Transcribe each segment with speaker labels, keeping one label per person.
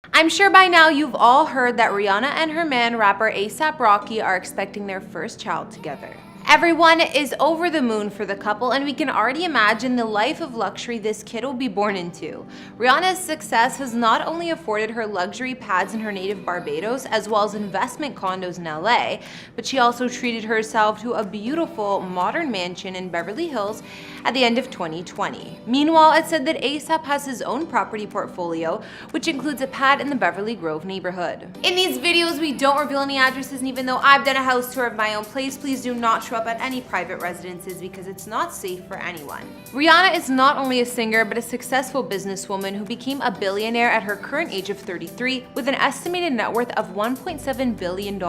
Speaker 1: I'm sure by now you've all heard that Rihanna and her man, rapper A$AP Rocky, are expecting their first child together. Everyone is over the moon for the couple, and we can already imagine the life of luxury this kid will be born into. Rihanna's success has not only afforded her luxury pads in her native Barbados, as well as investment condos in LA, but she also treated herself to a beautiful, modern mansion in Beverly Hills at the end of 2020. Meanwhile, it's said that A$AP has his own property portfolio, which includes a pad in the Beverly Grove neighborhood. In these videos, we don't reveal any addresses, and even though I've done a house tour of my own place, please do not show up at any private residences because it's not safe for anyone. Rihanna is not only a singer, but a successful businesswoman who became a billionaire at her current age of 33 with an estimated net worth of $1.7 billion.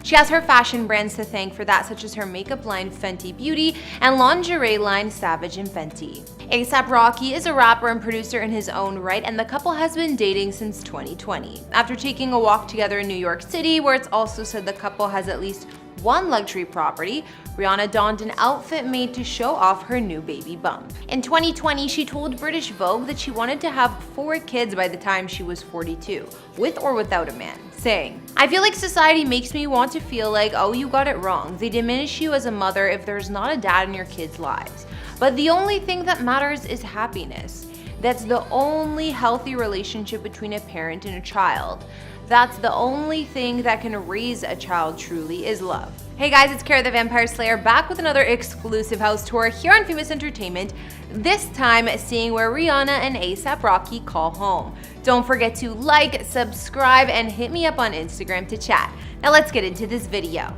Speaker 1: She has her fashion brands to thank for that, such as her makeup line Fenty Beauty and lingerie line Savage and Fenty. A$AP Rocky is a rapper and producer in his own right, and the couple has been dating since 2020. After taking a walk together in New York City, where it's also said the couple has at least one luxury property, Rihanna donned an outfit made to show off her new baby bump. In 2020, she told British Vogue that she wanted to have 4 kids by the time she was 42, with or without a man, saying, "I feel like society makes me want to feel like, oh, you got it wrong. They diminish you as a mother if there's not a dad in your kids' lives. But the only thing that matters is happiness. That's the only healthy relationship between a parent and a child. That's the only thing that can raise a child truly is love." Hey guys, it's Kara the Vampire Slayer back with another exclusive house tour here on Famous Entertainment, this time seeing where Rihanna and A$AP Rocky call home. Don't forget to like, subscribe, and hit me up on Instagram to chat. Now let's get into this video.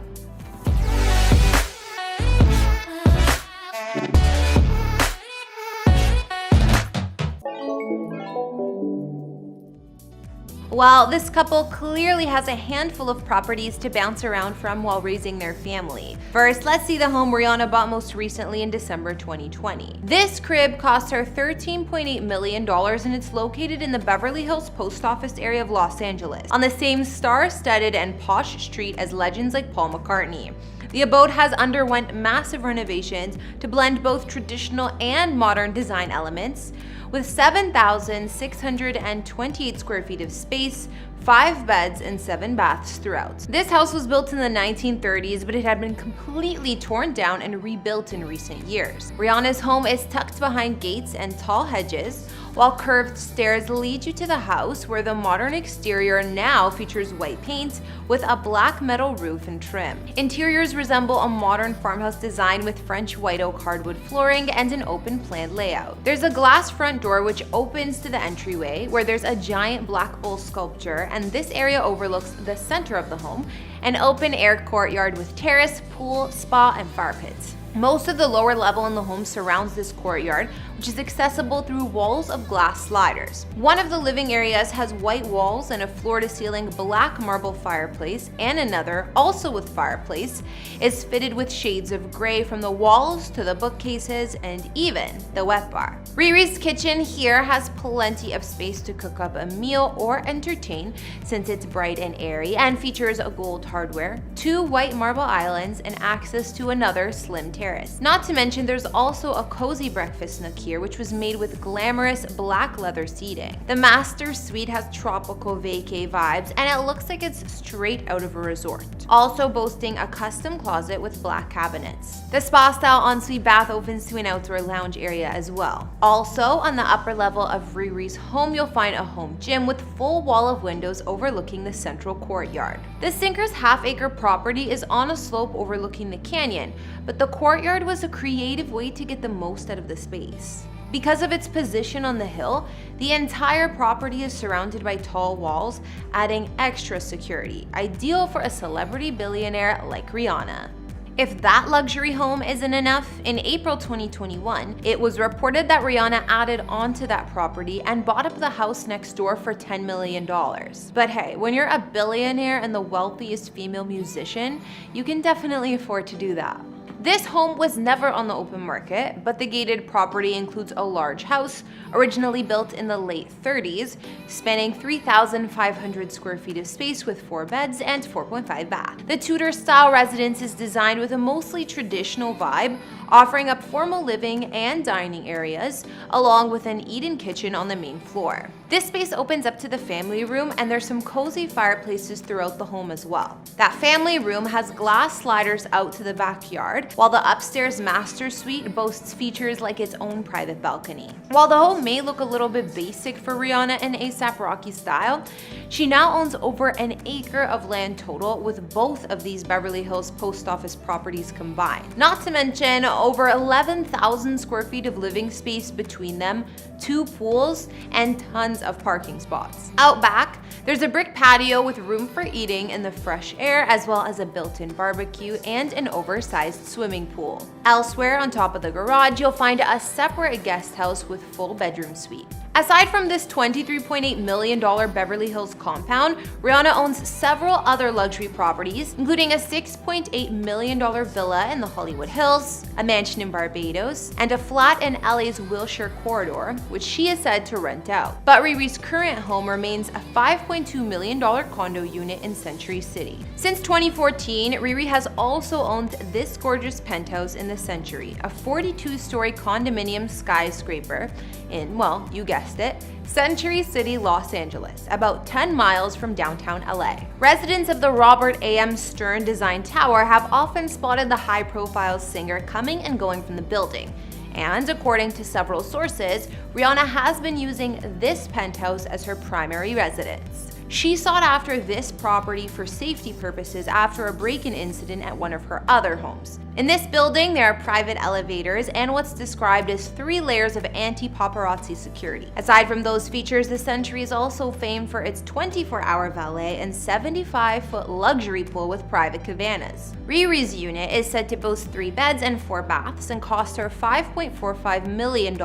Speaker 1: Well, this couple clearly has a handful of properties to bounce around from while raising their family. First, let's see the home Rihanna bought most recently in December 2020. This crib cost her $13.8 million, and it's located in the Beverly Hills post office area of Los Angeles, on the same star-studded and posh street as legends like Paul McCartney. The abode has underwent massive renovations to blend both traditional and modern design elements, with 7,628 square feet of space, 5 beds, and 7 baths throughout. This house was built in the 1930s, but it had been completely torn down and rebuilt in recent years. Rihanna's home is tucked behind gates and tall hedges, while curved stairs lead you to the house, where the modern exterior now features white paint with a black metal roof and trim. Interiors resemble a modern farmhouse design with French white oak hardwood flooring and an open plan layout. There's a glass front door which opens to the entryway, where there's a giant black bull sculpture, and this area overlooks the center of the home, an open-air courtyard with terrace, pool, spa, and fire pits. Most of the lower level in the home surrounds this courtyard, which is accessible through walls of glass sliders. One of the living areas has white walls and a floor-to-ceiling black marble fireplace, and another, also with fireplace, is fitted with shades of gray from the walls to the bookcases and even the wet bar. Riri's kitchen here has plenty of space to cook up a meal or entertain, since it's bright and airy and features a gold hardware, 2 white marble islands, and access to another slim terrace. Not to mention, there's also a cozy breakfast nook here, which was made with glamorous black leather seating. The master suite has tropical vacay vibes, and it looks like it's straight out of a resort, also boasting a custom closet with black cabinets. The spa-style ensuite bath opens to an outdoor lounge area as well. Also, on the upper level of Riri's home, you'll find a home gym with full wall of windows overlooking the central courtyard. The Sinker's half-acre property is on a slope overlooking the canyon, but the courtyard was a creative way to get the most out of the space. Because of its position on the hill, the entire property is surrounded by tall walls, adding extra security, ideal for a celebrity billionaire like Rihanna. If that luxury home isn't enough, in April 2021, it was reported that Rihanna added onto that property and bought up the house next door for $10 million. But hey, when you're a billionaire and the wealthiest female musician, you can definitely afford to do that. This home was never on the open market, but the gated property includes a large house, originally built in the late 30s, spanning 3,500 square feet of space with 4 beds and 4.5 baths. The Tudor-style residence is designed with a mostly traditional vibe, offering up formal living and dining areas, along with an eat-in kitchen on the main floor. This space opens up to the family room, and there's some cozy fireplaces throughout the home as well. That family room has glass sliders out to the backyard, while the upstairs master suite boasts features like its own private balcony. While the home may look a little bit basic for Rihanna in A$AP Rocky style, she now owns over an acre of land total with both of these Beverly Hills post office properties combined. Not to mention over 11,000 square feet of living space between them, 2 pools, and tons of parking spots. Out back, there's a brick patio with room for eating in the fresh air, as well as a built-in barbecue and an oversized swimming pool. Elsewhere on top of the garage, you'll find a separate guest house with full bedroom suite. Aside from this $23.8 million Beverly Hills compound, Rihanna owns several other luxury properties, including a $6.8 million villa in the Hollywood Hills, a mansion in Barbados, and a flat in LA's Wilshire corridor, which she is said to rent out. But Riri's current home remains a $5.2 million condo unit in Century City. Since 2014, Riri has also owned this gorgeous penthouse in the Century, a 42-story condominium skyscraper in, well, you guessed it, Century City, Los Angeles, about 10 miles from downtown LA. Residents of the Robert A.M. Stern designed tower have often spotted the high-profile singer coming and going from the building. And according to several sources, Rihanna has been using this penthouse as her primary residence. She sought after this property for safety purposes after a break-in incident at one of her other homes. In this building, there are private elevators and what's described as 3 layers of anti-paparazzi security. Aside from those features, the Century is also famed for its 24-hour valet and 75-foot luxury pool with private cabanas. Riri's unit is said to boast 3 beds and 4 baths and cost her $5.45 million,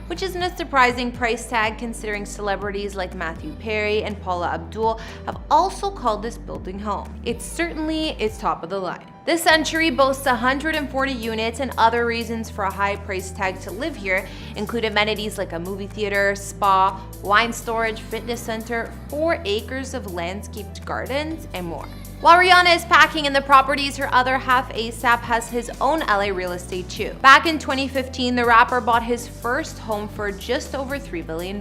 Speaker 1: which isn't a surprising price tag considering celebrities like Matthew Perry and Paula Abdul have also called this building home. It certainly is top of the line. The Century boasts 140 units, and other reasons for a high price tag to live here include amenities like a movie theater, spa, wine storage, fitness center, 4 acres of landscaped gardens, and more. While Rihanna is packing in the properties, her other half, A$AP, has his own LA real estate too. Back in 2015, the rapper bought his first home for just over $3 billion.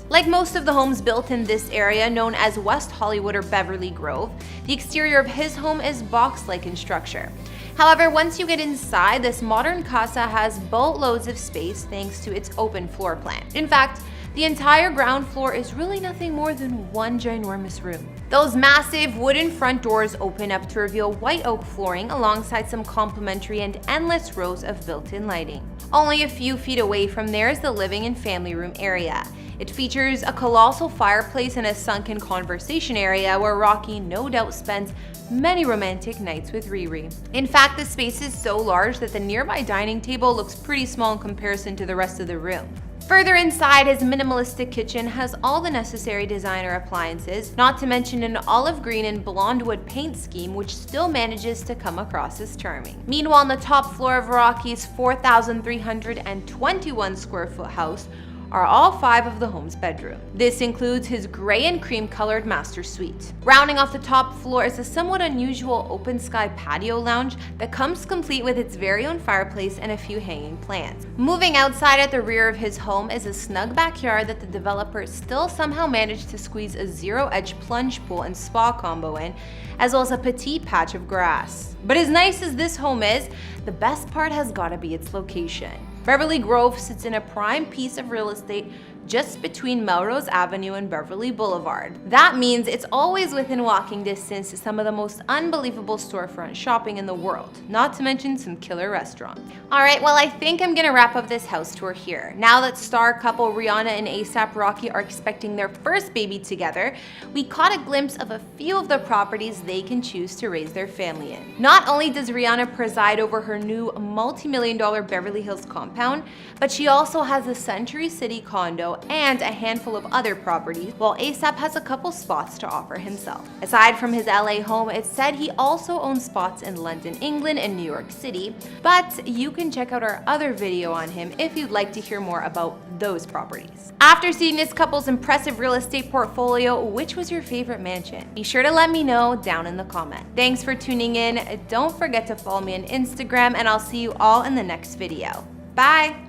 Speaker 1: Like most of the homes built in this area, known as West Hollywood or Beverly Grove, the exterior of his home is box-like in structure. However, once you get inside, this modern casa has boatloads of space thanks to its open floor plan. In fact, the entire ground floor is really nothing more than one ginormous room. Those massive wooden front doors open up to reveal white oak flooring alongside some complimentary and endless rows of built-in lighting. Only a few feet away from there is the living and family room area. It features a colossal fireplace and a sunken conversation area where Rocky no doubt spends many romantic nights with Riri. In fact, the space is so large that the nearby dining table looks pretty small in comparison to the rest of the room. Further inside, his minimalistic kitchen has all the necessary designer appliances, not to mention an olive green and blonde wood paint scheme which still manages to come across as charming. Meanwhile, on the top floor of Rocky's 4,321 square foot house are all 5 of the home's bedrooms. This includes his gray and cream colored master suite. Rounding off the top floor is a somewhat unusual open sky patio lounge that comes complete with its very own fireplace and a few hanging plants. Moving outside at the rear of his home is a snug backyard that the developer still somehow managed to squeeze a zero-edge plunge pool and spa combo in, as well as a petite patch of grass. But as nice as this home is, the best part has gotta be its location. Beverly Grove sits in a prime piece of real estate just between Melrose Avenue and Beverly Boulevard. That means it's always within walking distance to some of the most unbelievable storefront shopping in the world, not to mention some killer restaurants. Alright, well I think I'm gonna wrap up this house tour here. Now that star couple Rihanna and A$AP Rocky are expecting their first baby together, we caught a glimpse of a few of the properties they can choose to raise their family in. Not only does Rihanna preside over her new multi-million-dollar Beverly Hills compound, but she also has a Century City condo and a handful of other properties, while A$AP has a couple spots to offer himself. Aside from his LA home, it's said he also owns spots in London, England, and New York City, but you can check out our other video on him if you'd like to hear more about those properties. After seeing this couple's impressive real estate portfolio, which was your favorite mansion? Be sure to let me know down in the comment. Thanks for tuning in. Don't forget to follow me on Instagram, and I'll see you all in the next video. Bye!